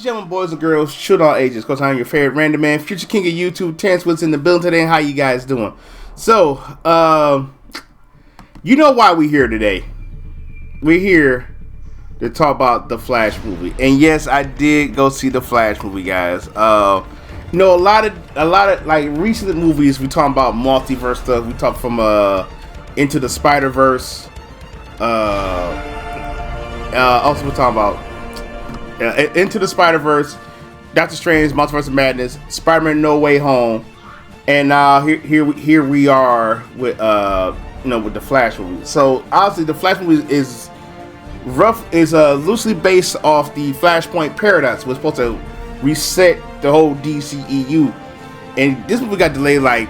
and gentlemen, boys and girls, shoot all ages, because I'm your favorite random man, future king of YouTube, Terrence Woods in the building today, and how you guys doing? So, you know why we're here today. We're here to talk about the Flash movie. And yes, I did go see the Flash movie, guys. You know, a lot of like recent movies, we talking about multiverse stuff. We talk from Into the Spider-Verse. Also we're talking about Into the Spider-Verse, Doctor Strange, Multiverse of Madness, Spider-Man No Way Home, and now here we are with with the Flash movie. So obviously the Flash movie is loosely based off the Flashpoint paradox. We're supposed to reset the whole DCEU, and this movie got delayed like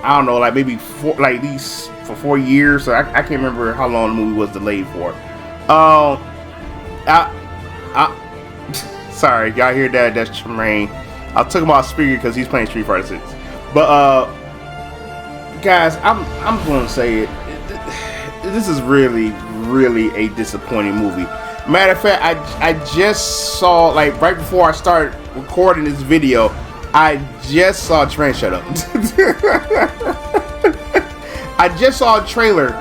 I don't know, like maybe at least for 4 years. So I can't remember how long the movie was delayed for. Sorry, y'all hear that? That's Tremaine. I took him off speaker because he's playing Street Fighter 6. But guys, I'm going to say it. This is really a disappointing movie. Matter of fact, I just saw, like right before I started recording this video, I just saw Tremaine. Shut up. I just saw a trailer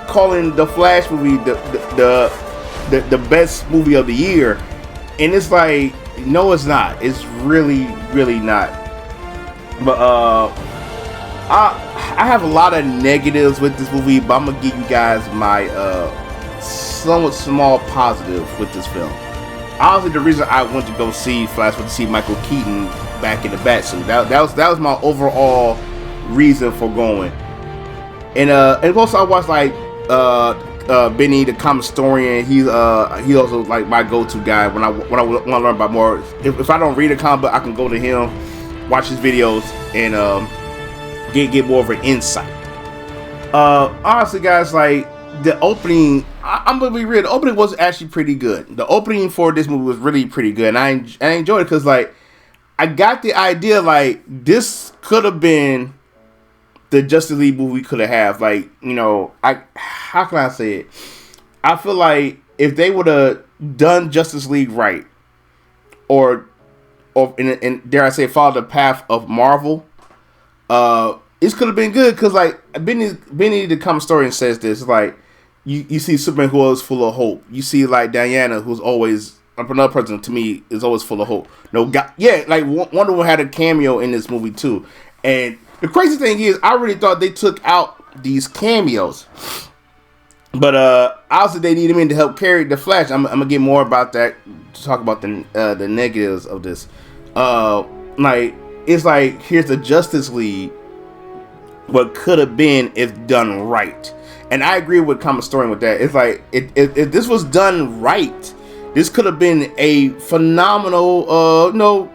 calling the Flash movie the best movie of the year. And it's like, no, it's not. It's really not. But I have a lot of negatives with this movie, but I'm gonna give you guys my somewhat small positive with this film. Honestly, the reason I went to go see Flash was to see Michael Keaton back in the Batsuit. That was my overall reason for going. And also I watched like Benny the comic historian. He's also like my go-to guy when I want to learn about more. If I don't read a comic book, I can go to him, watch his videos, and get more of an insight. Honestly, guys, like the opening, I'm gonna be real. The opening was actually pretty good. The opening for this movie was really pretty good, and I enjoyed it because like I got the idea like this could have been the Justice League movie could have. Like, you know, how can I say it? I feel like if they would have done Justice League right, or and dare I say follow the path of Marvel, this could have been good. Because like Benny the comic historian says this, like you see Superman who is full of hope. You see like Diana, who's always another person to me is always full of hope. Like Wonder Woman had a cameo in this movie too. And the crazy thing is, I really thought they took out these cameos, but obviously they need him in to help carry the Flash. I'm gonna get more about that to talk about the negatives of this. Like it's like here's the Justice League, what could have been if done right, and I agree with comic historian with that. It's like if this was done right, this could have been a phenomenal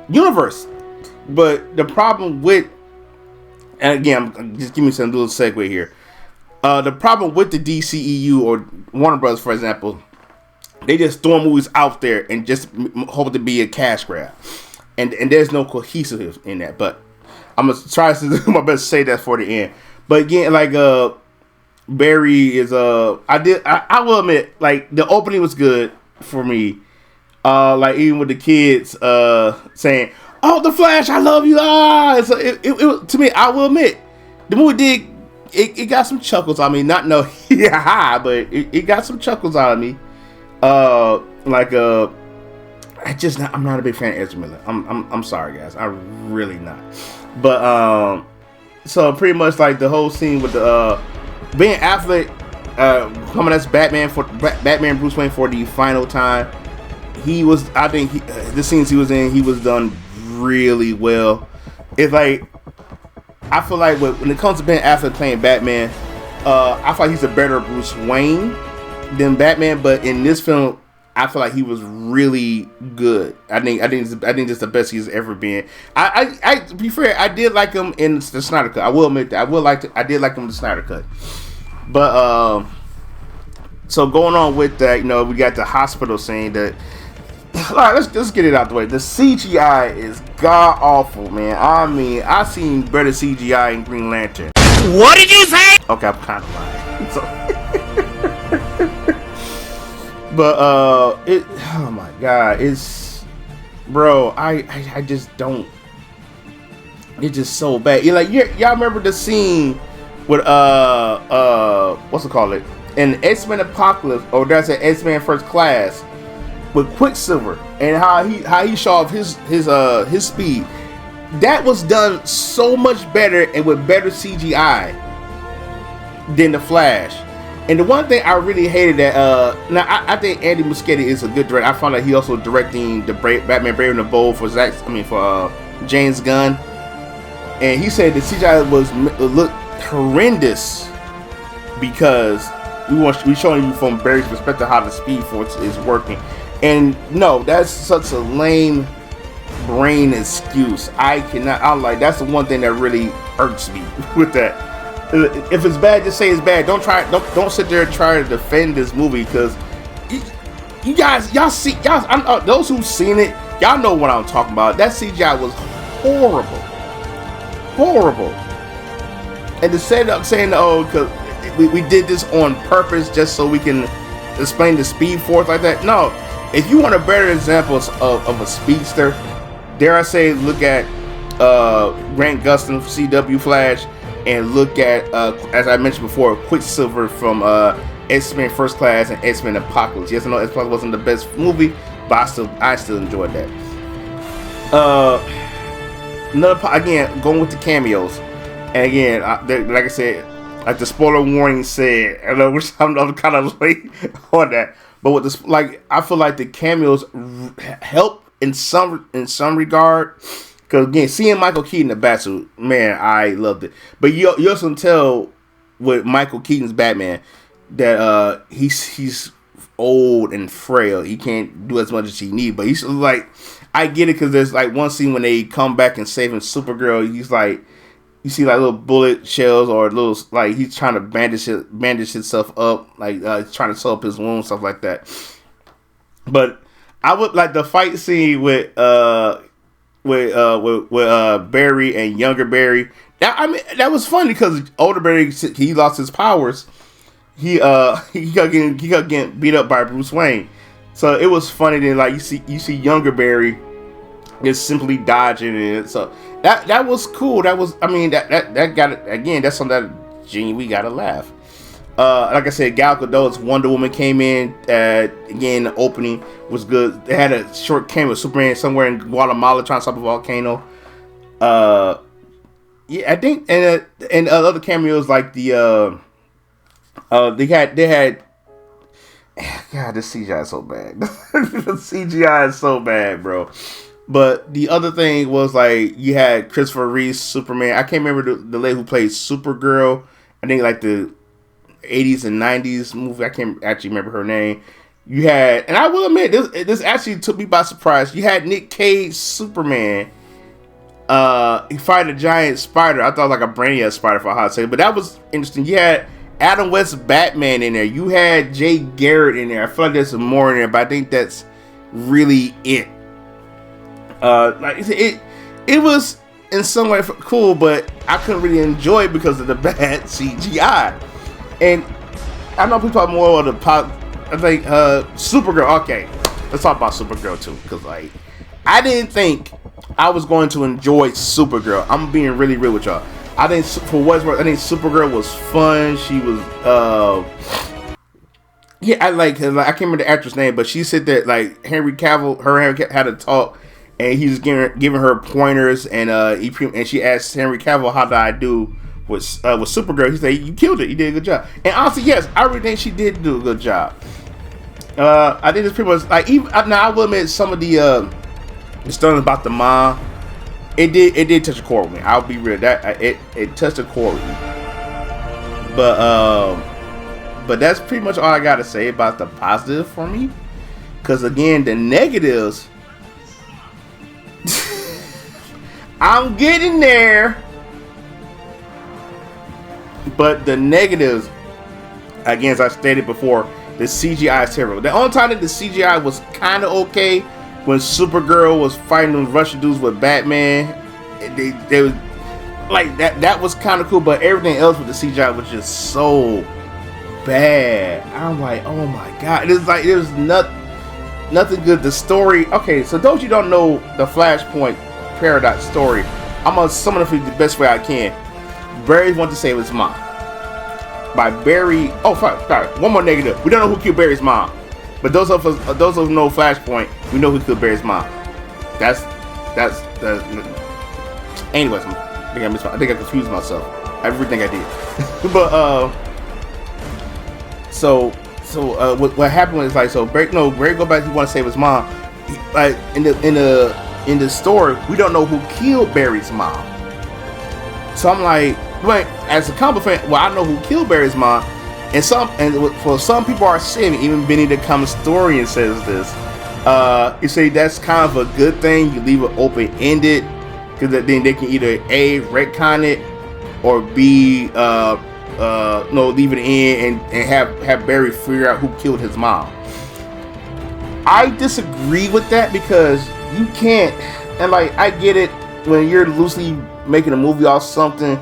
universe. But the problem with, and again, just give me some little segue here. The problem with the DCEU or Warner Bros., for example, they just throw movies out there and just hope to be a cash grab, and there's no cohesiveness in that. But I'm gonna try to do my best to say that for the end. But again, like Barry is I will admit, like the opening was good for me. Like even with the kids saying, "Oh, the Flash, I love you!" So it to me, I will admit, the movie did it got some chuckles out of me. Not no yeah, but it got some chuckles out of me. I'm not a big fan of Ezra Miller. I'm sorry, guys, I'm really not. But so pretty much like the whole scene with the Ben Affleck coming as Batman Bruce Wayne for the final time. The scenes he was in, he was done really well. It's like I feel like when it comes to Ben Affleck playing Batman, I feel like he's a better Bruce Wayne than Batman. But in this film, I feel like he was really good. I think it's the best he's ever been. I to be fair, I did like him in the Snyder Cut. I will admit that. I did like him in the Snyder Cut. But so going on with that, we got the hospital scene that. All right, let's get it out the way. The CGI is god awful, man. I mean, I seen better CGI in Green Lantern. What did you say? Okay, I'm kind of lying. But oh my god, bro, I just don't. It's just so bad. You like y'all remember the scene with what's it called, in X-Men Apocalypse, or that's an X-Men First Class, with Quicksilver, and how he showed off his speed. That was done so much better and with better CGI than the Flash. And the one thing I really hated that now I think Andy Muschietti is a good director. I found out he also directing the Batman Brave and the Bold for James Gunn, and he said the CGI looked horrendous because we showing you from Barry's perspective how the Speed Force is working. And no, that's such a lame brain excuse. I'm like, that's the one thing that really irks me with that. If it's bad, just say it's bad. Don't sit there and try to defend this movie, because you guys, those who've seen it, y'all know what I'm talking about. That CGI was horrible. And to set up saying, oh, because we did this on purpose just so we can explain the Speed Force like that. No, if you want a better example of a speedster, dare I say, look at Grant Gustin, CW Flash, and look at, as I mentioned before, Quicksilver from X-Men First Class and X-Men Apocalypse. Yes, I know X-Men wasn't the best movie, but I still enjoyed that. Again, going with the cameos, and again, like I said, like the spoiler warning said, which I'm kind of late on that, but with this, like, I feel like the cameos help in some regard. Because again, seeing Michael Keaton in the Batsuit, man, I loved it. But you also tell with Michael Keaton's Batman that he's old and frail. He can't do as much as he needs. But he's like, I get it, because there's like one scene when they come back and saving Supergirl. He's like, you see like little bullet shells, or little, like, he's trying to bandage himself up, like trying to sew up his wounds, stuff like that. But I would like the fight scene with Barry and younger Barry. That was funny, because older Barry, he lost his powers. He got getting beat up by Bruce Wayne. So it was funny. Then like you see younger Barry just simply dodging it. So that was cool. That got it again. That's something that we gotta laugh. Like I said, Gal Gadot's Wonder Woman came in. Again, the opening was good. They had a short cameo with Superman somewhere in Guatemala trying to stop a volcano. Yeah, I think, and other cameos like they had. God, this CGI is so bad. The CGI is so bad, bro. But the other thing was, like, you had Christopher Reeve's Superman. I can't remember the lady who played Supergirl. I think like the 80s and 90s movie. I can't actually remember her name. You had, and I will admit, this actually took me by surprise. You had Nick Cage Superman. He fight a giant spider. I thought like a Brainiac spider for a hot second, but that was interesting. You had Adam West Batman in there. You had Jay Garrett in there. I feel like there's some more in there, but I think that's really it. Like it was in some way cool, but I couldn't really enjoy it because of the bad CGI. And I know people talk more of the pop. I think Supergirl. Okay, let's talk about Supergirl too, because like I didn't think I was going to enjoy Supergirl. I'm being really real with y'all. I think for what's worth, I think Supergirl was fun. She was yeah, I can't remember the actress name, but she said that like Henry Cavill had a talk, and he was giving her pointers, and she asked Henry Cavill, how did I do with Supergirl? He said, you killed it, you did a good job. And honestly, yes, I really think she did do a good job. I think it's pretty much like, even now I will admit some of the stories about the mom, it did touch a chord with me. I'll be real, that it touched a chord with me. But that's pretty much all I gotta say about the positive for me. Because again, the negatives, I'm getting there. But the negatives, again, as I stated before, the CGI is terrible. The only time that the CGI was kind of okay when Supergirl was fighting those Russian dudes with Batman. They was like that was kind of cool, but everything else with the CGI was just so bad. I'm like, oh my god, it's like there's nothing. nothing good. The story. Okay, so those you don't know the Flashpoint Paradox story, I'm gonna sum it up for you the best way I can. Barry wanted to save his mom. By Barry. Oh, sorry. One more negative. We don't know who killed Barry's mom, but those of us, those who know Flashpoint, we know who killed Barry's mom. That's the. Anyways, I think I confused myself. Everything I did, but so what happened was like, so Barry go back. He want to save his mom. Like in the story, we don't know who killed Barry's mom. So I'm like, but as a comic fan, well, I know who killed Barry's mom, and for some people are saying, even Benny the comic historian says this. You say that's kind of a good thing. You leave it open ended, because then they can either A, retcon it, or B, leave it in and have Barry figure out who killed his mom. I disagree with that, because you can't, and like, I get it, when you're loosely making a movie off something,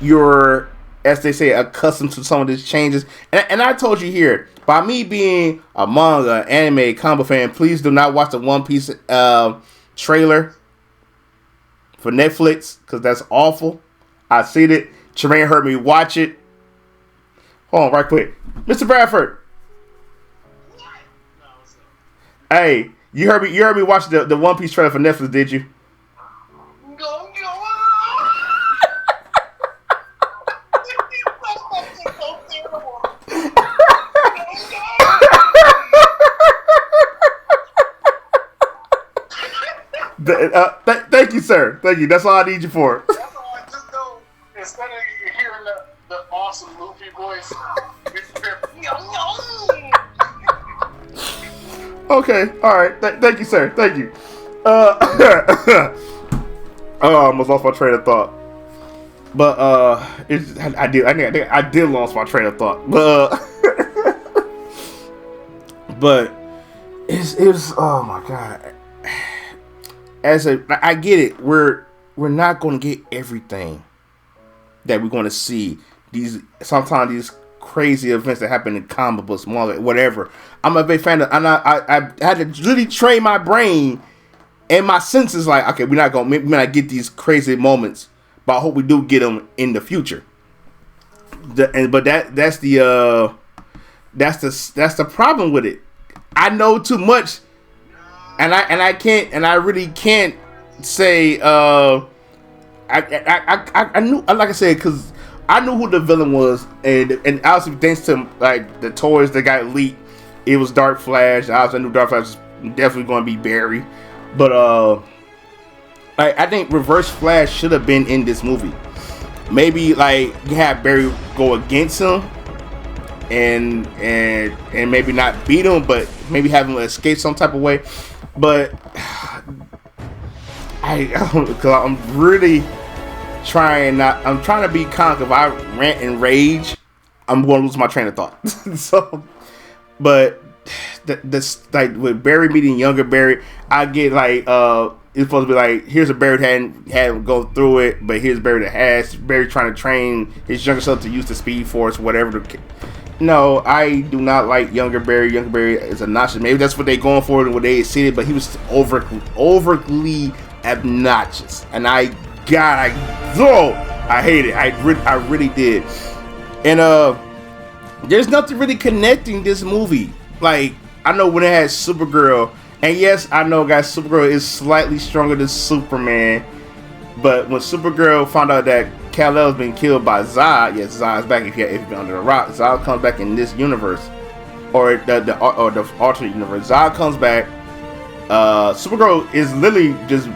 you're, as they say, accustomed to some of these changes. And I told you here, by me being a manga, anime, comic fan, please do not watch the One Piece trailer for Netflix, because that's awful. I seen it. Tremaine heard me watch it. Hold on, right quick. Mr. Bradford. Hey, you heard me watch the One Piece trailer for Netflix, did you? Thank you, sir. Thank you. That's all I need you for. That's all I just know. Instead of hearing the awesome Luffy voice, okay. All right. Thank you, sir. Thank you. I almost lost my train of thought. But I did lose my train of thought. But it's oh my god. I get it. We're not going to get everything that we're going to see. Sometimes these crazy events that happen in comic books, manga, whatever. I'm a big fan of. I had to really train my brain and my senses. Like, okay, we may not get these crazy moments, but I hope we do get them in the future. But that's the problem with it. I know too much. And I really can't say I knew, like I said, because I knew who the villain was, and obviously thanks to like the toys that got leaked, it was Dark Flash. Obviously I knew Dark Flash was definitely going to be Barry, but I think Reverse Flash should have been in this movie. Maybe like you have Barry go against him, and maybe not beat him, but maybe have him escape some type of way. But because I'm really trying to be calm. If I rant and rage, I'm going to lose my train of thought. So, but this like with Barry meeting younger Barry, I get like it's supposed to be like, here's a Barry that hadn't go through it, but here's Barry that has. Barry trying to train his younger self to use the Speed Force, whatever. No, I do not like younger Barry. Younger Barry is obnoxious. Maybe that's what they're going for and what they see it, but he was overly obnoxious, and I hate it. I really did. And there's nothing really connecting this movie. Like, I know when it had Supergirl, and yes, I know, guys, Supergirl is slightly stronger than Superman, but when Supergirl found out that Kal-El's been killed by Zod. Yes, Zod's back. If you've been under a rock, Zod comes back in this universe, or the alternate universe. Zod comes back. Supergirl is literally just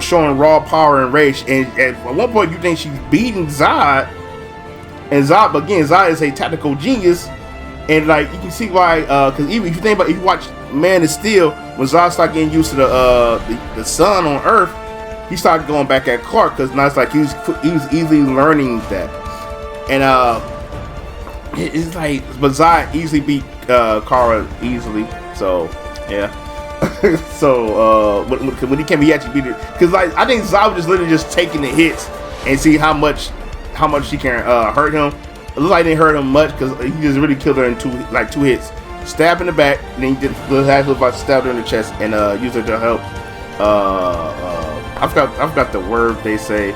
showing raw power and rage. And at one point, you think she's beating Zod, and Zod. But again, Zod is a tactical genius, and like you can see why. Because even if you think about, if you watch Man of Steel, when Zod started getting used to the sun on Earth, he started going back at Clark, because now it's like he was easily learning that, and it's like, but Zod easily beat Kara easily. So yeah, so when he came, he actually beat it, because like I think Zod was just literally just taking the hits and see how much she can hurt him. It looks like it didn't hurt him much, because he just really killed her in two hits. stab in the back, and then he did stab her in the chest and use her to help. I forgot the word they say.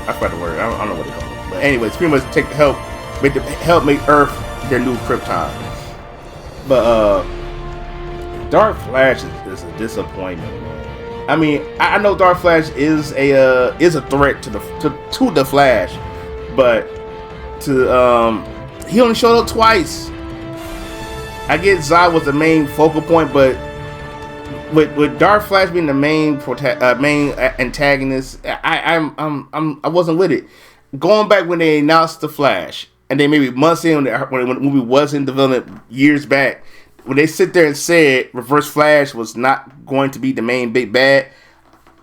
I forgot the word. I don't know what they call it. But anyways, pretty much make Earth their new Krypton. But Dark Flash is a disappointment, man. I mean, I know Dark Flash is a threat to the Flash, but he only showed up twice. I get Zod was the main focal point, but with Dark Flash being the main antagonist, I wasn't with it. Going back when they announced the Flash, and then maybe months in when the movie was in development years back, when they sit there and said Reverse Flash was not going to be the main big bad,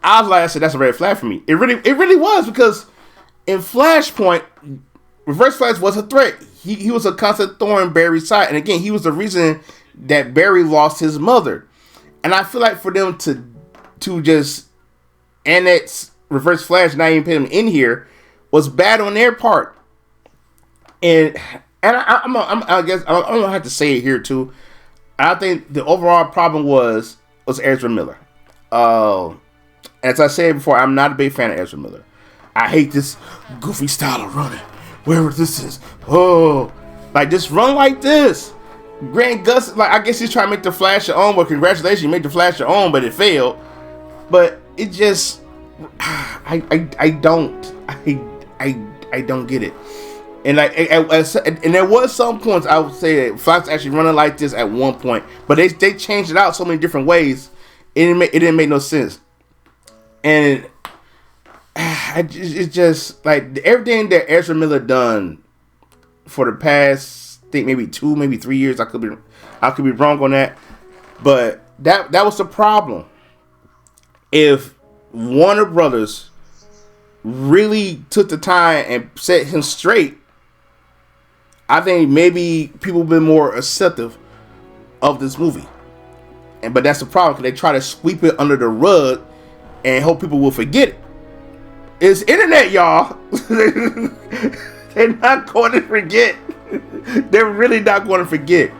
I said that's a red flag for me. It really was, because in Flashpoint, Reverse Flash was a threat. He was a constant thorn in Barry's side, and again, he was the reason that Barry lost his mother. And I feel like for them to just annex Reverse Flash, not even put him in here, was bad on their part. And I guess I don't have to say it here too. I think the overall problem was Ezra Miller. As I said before, I'm not a big fan of Ezra Miller. I hate this goofy style of running. Wherever this is, like just run like this. Grant Gus, like I guess he's trying to make the Flash your own. Well, congratulations, you made the Flash your own, but it failed. But it just, I don't get it. And and there was some points I would say that Flash actually running like this at one point, but they changed it out so many different ways. It didn't make no sense. And it's just like everything that Ezra Miller done for the past, I think maybe 2, maybe 3 years. I could be wrong on that, but that was the problem. If Warner Brothers really took the time and set him straight, I think maybe people would be more accepting of this movie. But that's the problem, because they try to sweep it under the rug and hope people will forget it. It's internet, y'all. They're not going to forget. They're really not going to forget.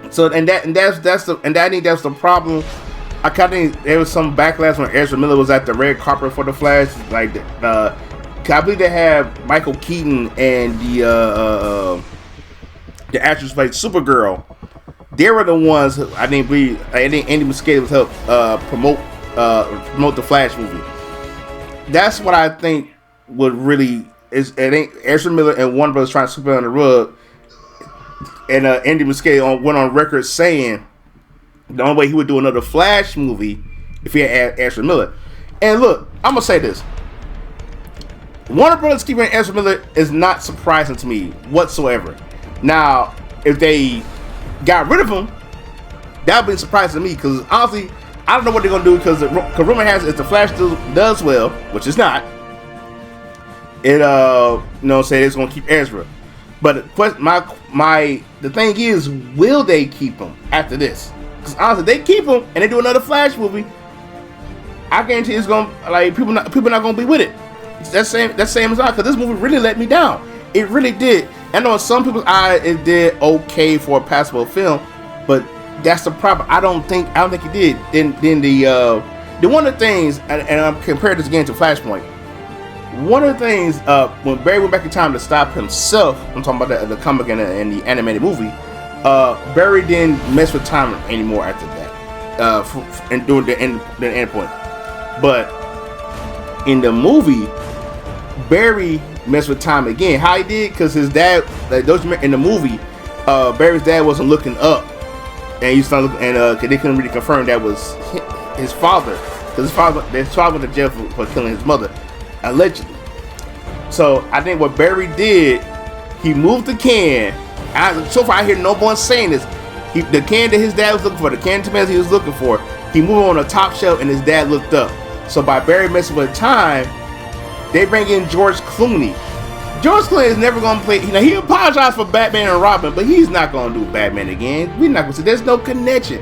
So I think that's the problem. I kind of think there was some backlash when Ezra Miller was at the red carpet for the Flash. Like I believe they have Michael Keaton and the actress played Supergirl. They were the ones I think Andy Muschietti was help promote the Flash movie. That's what I think would really is. I think Ezra Miller and Warner Brothers trying to sweep it on the rug, and Andy Muschietti went on record saying the only way he would do another Flash movie if he had Ezra Miller. And look, I'm gonna say this: Warner Brothers keeping Ezra Miller is not surprising to me whatsoever. Now, if they got rid of him, that would be surprising to me, because honestly, I don't know what they're gonna do, because rumor has it, if the Flash does well, which is not, it say it's gonna keep Ezra. But the thing is, will they keep him after this? Because honestly, they keep him and they do another Flash movie, I guarantee it's gonna people not gonna be with it. That's same as I, because this movie really let me down. It really did. I know in some people's eyes it did okay for a passable film, but that's the problem. I don't think it did. Then the one of the things, and I'm comparing this again to Flashpoint. One of the things when Barry went back in time to stop himself, I'm talking about the comic and the animated movie. Barry didn't mess with time anymore after that, and during the end point. But in the movie, Barry messed with time again. How he did? Because his dad, in the movie, Barry's dad wasn't looking up, and he started looking, and they couldn't really confirm that was his father, because his father went to jail for killing his mother, allegedly. So I think what Barry did, he moved the can. So far, I hear no one saying this. The can that his dad was looking for, the can of tomatoes he was looking for, he moved on the top shelf, and his dad looked up. So by Barry messing with time, they bring in George Clooney. George Clooney is never going to play. He apologized for Batman and Robin, but he's not going to do Batman again. We're not going to say there's no connection.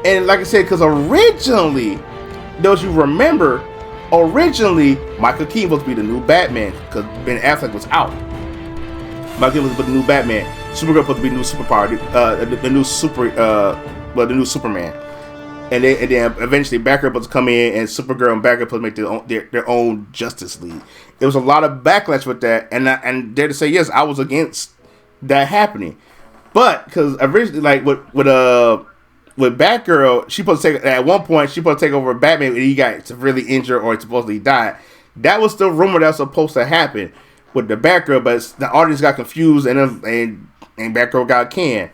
And like I said, because originally, those you remember, Michael Keaton was supposed to be the new Batman because Ben Affleck was out. Michael Keaton was the new Batman. Supergirl supposed to be the new superpower, the new Superman. And then eventually Batgirl supposed to come in, and Supergirl and Batgirl supposed to make their own Justice League. There was a lot of backlash with that, and dare to say yes, I was against that happening. But because originally, like with Batgirl, she supposed to take at one point she supposed to take over Batman, and he got severely injured or supposedly died. That was still rumored that was supposed to happen with the Batgirl, but the audience got confused and Batgirl got canned.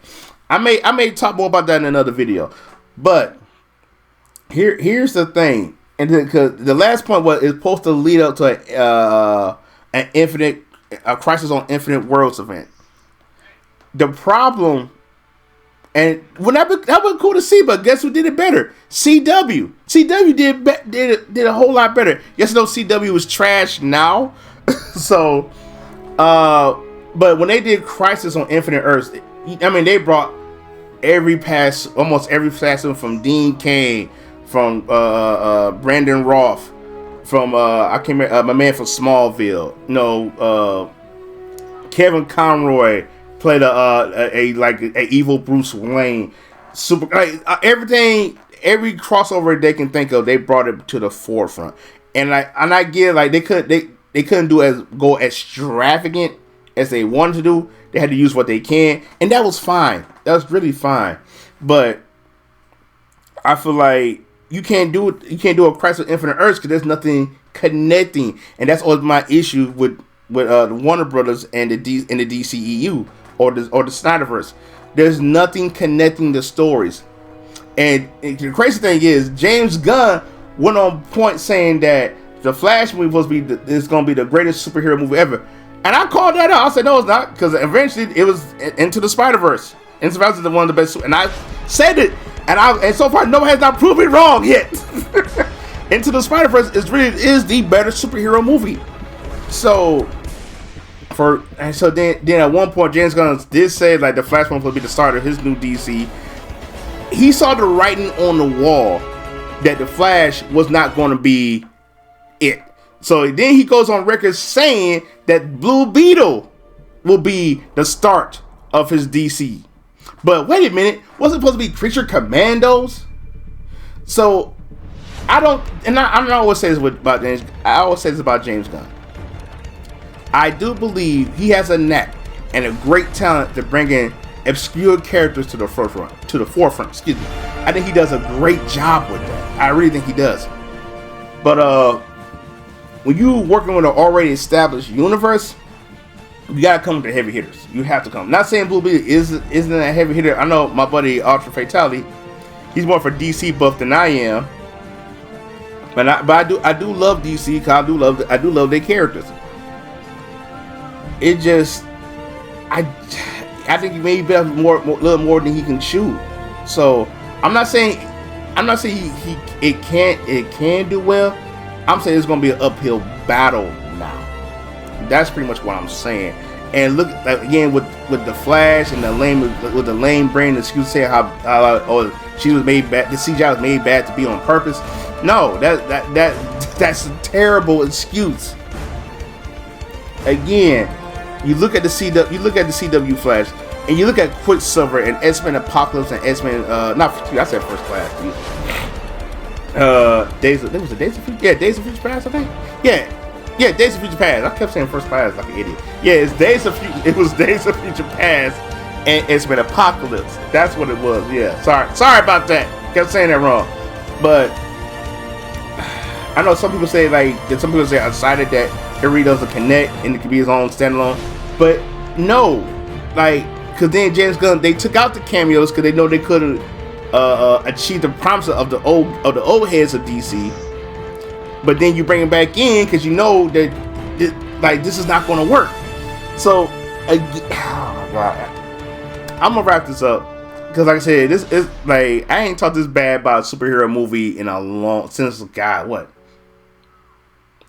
I may talk more about that in another video, but here's the thing, and because the last point was it's supposed to lead up to a Crisis on Infinite Worlds event. The problem, and that was cool to see, but guess who did it better? CW did a whole lot better. Yes, no, CW was trash now. So, but when they did Crisis on Infinite Earths, I mean, they brought almost every past from Dean Cain, from Brandon Roth, from I can't remember, my man from Smallville. Kevin Conroy played a evil Bruce Wayne. Everything, every crossover they can think of, they brought it to the forefront. And I get they couldn't go extravagant as they wanted to do. They had to use what they can, and that was fine. That was really fine. But I feel like you can't do a Crisis on Infinite Earths because there's nothing connecting, and that's always my issue with Warner Brothers and the DCEU or the Snyderverse. There's nothing connecting the stories, and the crazy thing is James Gunn went on point saying that the Flash movie was supposed to be is going to be the greatest superhero movie ever, and I called that out. I said no, it's not, because eventually it was Into the Spider-Verse. Into the Spider-Verse is one of the best, and I said it, and so far no one has not proved me wrong yet. Into the Spider-Verse is the better superhero movie. So then at one point James Gunn did say like the Flash one will be the start of his new DC. He saw the writing on the wall that the Flash was not going to be it. So then he goes on record saying that Blue Beetle will be the start of his DC. But wait a minute, was it supposed to be Creature Commandos? So I always say this about James. I always say this about James Gunn. I do believe he has a knack and a great talent to bring in obscure characters to the forefront. Excuse me. I think he does a great job with that. I really think he does. But when you working with an already established universe, you gotta come with the heavy hitters. You have to come. Not saying Blue Beetle isn't a heavy hitter. I know my buddy Ultra Fatality, he's more for DC buff than I am. But I do love DC because I do love their characters. It just I think he may be a little more than he can chew. So I'm not saying it can do well. I'm saying it's gonna be an uphill battle now. That's pretty much what I'm saying. And look again with the Flash and the lame brain excuse saying how she was made bad. The CGI was made bad to be on purpose. No, that's a terrible excuse. Again, you look at the CW Flash, and you look at Quicksilver and X-Men Apocalypse and X-Men I said First Class. Days of Future Past, I think. Yeah, Days of Future Past. I kept saying First Class like an idiot. Yeah, it was Days of Future Past and X-Men Apocalypse. That's what it was. Yeah, sorry about that. Kept saying that wrong. But I know some people say excited that everybody doesn't connect and it can be his own standalone. But no, because then James Gunn, they took out the cameos because they know they couldn't achieve the promise of the old heads of DC. But then you bring them back in because you know that this is not going to work. So, oh my god, I'm gonna wrap this up because, like I said, this is I ain't talked this bad about a superhero movie in a long since what.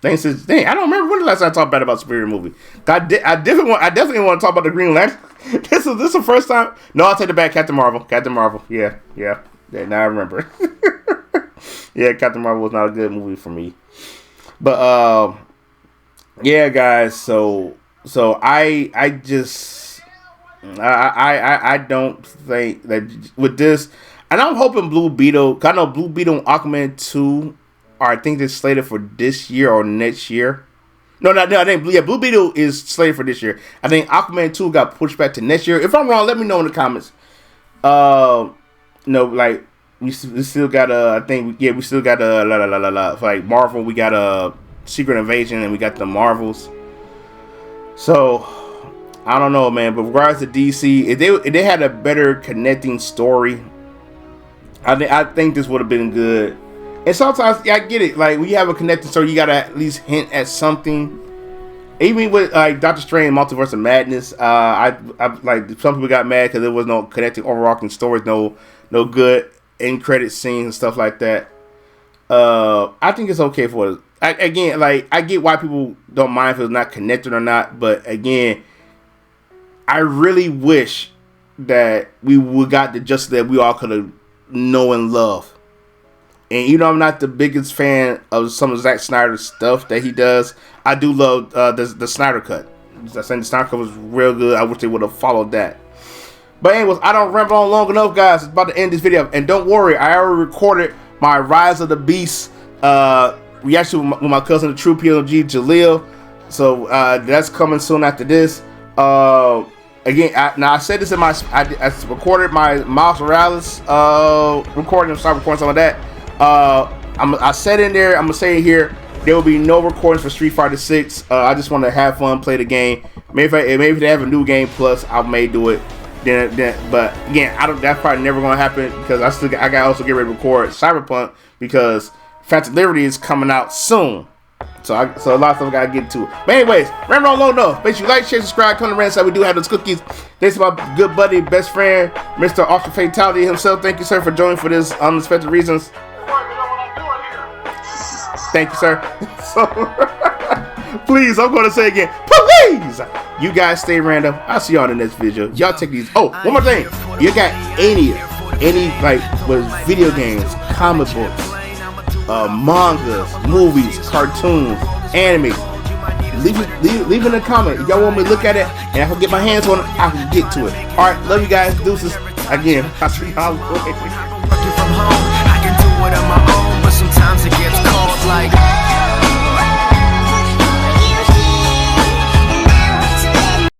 I don't remember when the last time I talked bad about a superhero movie. I definitely want to talk about the Green Lantern. This is the first time. No, I'll take it back. Captain Marvel. Yeah. Now I remember. Yeah, Captain Marvel was not a good movie for me. But yeah, guys. So So I just I don't think that with this, and I'm hoping Blue Beetle. 'Cause I know Blue Beetle and Aquaman 2 are, I think they're slated for this year or next year. No, no, I think Blue Beetle is slated for this year. I think Aquaman 2 got pushed back to next year. If I'm wrong, let me know in the comments. No, like we still got I think we still got like Marvel. We got Secret Invasion, and we got the Marvels. So I don't know, man. But regards to DC, if they had a better connecting story, I think this would have been good. And sometimes, yeah, I get it. Like when you have a connecting story, you gotta at least hint at something. Even with like Doctor Strange, Multiverse of Madness, I like some people got mad because there was no connecting overarching stories, no good end credit scenes and stuff like that. I think it's okay for it. Again, like I get why people don't mind if it's not connected or not, but again, I really wish that we would got the justice that we all could have know and love. And you know, I'm not the biggest fan of some of Zack Snyder's stuff that he does. I do love the Snyder Cut. I think the Snyder Cut was real good. I wish they would have followed that. But anyways, I don't ramble on long enough, guys. It's about to end this video. And don't worry, I already recorded my Rise of the Beast reaction with my cousin, the True PLG, Jaleel. So that's coming soon after this. Again, I said this in my... I recorded my Miles Morales recording. I'm starting recording some of that. I said in there, I'm gonna say it here, there will be no recordings for Street Fighter 6. I just want to have fun, play the game. Maybe if they have a new game plus, I may do it. But again, that's probably never gonna happen because I got also get ready to record Cyberpunk because Phantom Liberty is coming out soon. So a lot of stuff I gotta get to. But anyways, remember on low enough. Make sure you like, share, subscribe, come to Rand side. We do have those cookies. Thanks to my good buddy, best friend, Mr. Ultra Fatality himself. Thank you, sir, for joining for this unexpected reasons. Thank you, sir. So, please, I'm going to say again, please, you guys stay random. I'll see y'all in the next video. Y'all take these. Oh, one more thing. You got any like with video games, comic books, mangas, movies, cartoons, anime. Leave in a comment. If y'all want me to look at it and I can get my hands on it, I can get to it. All right, love you guys. Deuces. Again, I'll see y'all later.